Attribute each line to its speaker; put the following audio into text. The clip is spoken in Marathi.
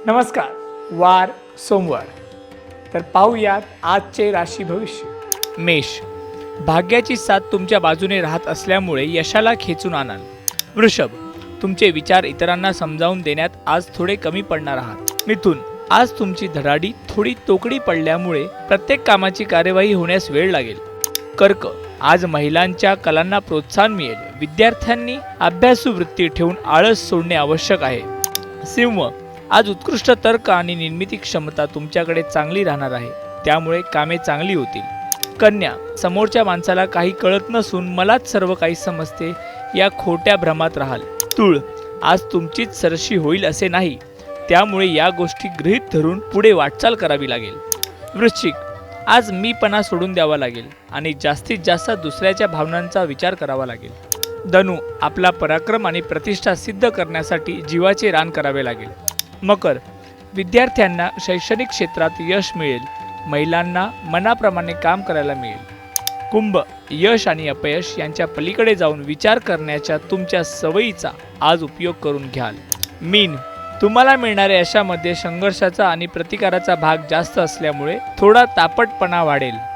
Speaker 1: नमस्कार. वार सोमवार. तर पाहूयात आजचे राशी भविष्य. मेष. भाग्याची साथ तुमच्या बाजूने राहत असल्यामुळे यशाला खेचून आणाल. वृषभ. तुमचे विचार इतरांना समजावून देण्यात आज थोडे कमी पडणार आहात. मिथुन. आज तुमची धडाडी थोडी तोकडी पडल्यामुळे प्रत्येक कामाची कार्यवाही होण्यास वेळ लागेल. कर्क. आज महिलांच्या कलांना प्रोत्साहन मिळेल. विद्यार्थ्यांनी अभ्यासू वृत्ती ठेवून आळस सोडणे आवश्यक आहे. सिंह. आज उत्कृष्ट तर्क आणि निर्मिती क्षमता तुमच्याकडे चांगली राहणार आहे, त्यामुळे कामे चांगली होतील. कन्या. समोरच्या माणसाला काही कळत नसून मलाच सर्व काही समजते या खोट्या भ्रमात राहाल. तुळ. आज तुमचीच सरशी होईल असे नाही, त्यामुळे या गोष्टी गृहीत धरून पुढे वाटचाल करावी लागेल. वृश्चिक. आज मीपणा सोडून द्यावा लागेल आणि जास्तीत जास्त दुसऱ्याच्या भावनांचा विचार करावा लागेल. धनु. आपला पराक्रम आणि प्रतिष्ठा सिद्ध करण्यासाठी जीवाचे रान करावे लागेल. मकर. विद्यार्थ्यांना शैक्षणिक क्षेत्रात यश मिळेल. महिलांना मनाप्रमाणे काम करायला मिळेल. कुंभ. यश आणि अपयश यांच्या पलीकडे जाऊन विचार करण्याच्या तुमच्या सवयीचा आज उपयोग करून घ्याल. मीन. तुम्हाला मिळणाऱ्या यशामध्ये संघर्षाचा आणि प्रतिकाराचा भाग जास्त असल्यामुळे थोडा तापटपणा वाढेल.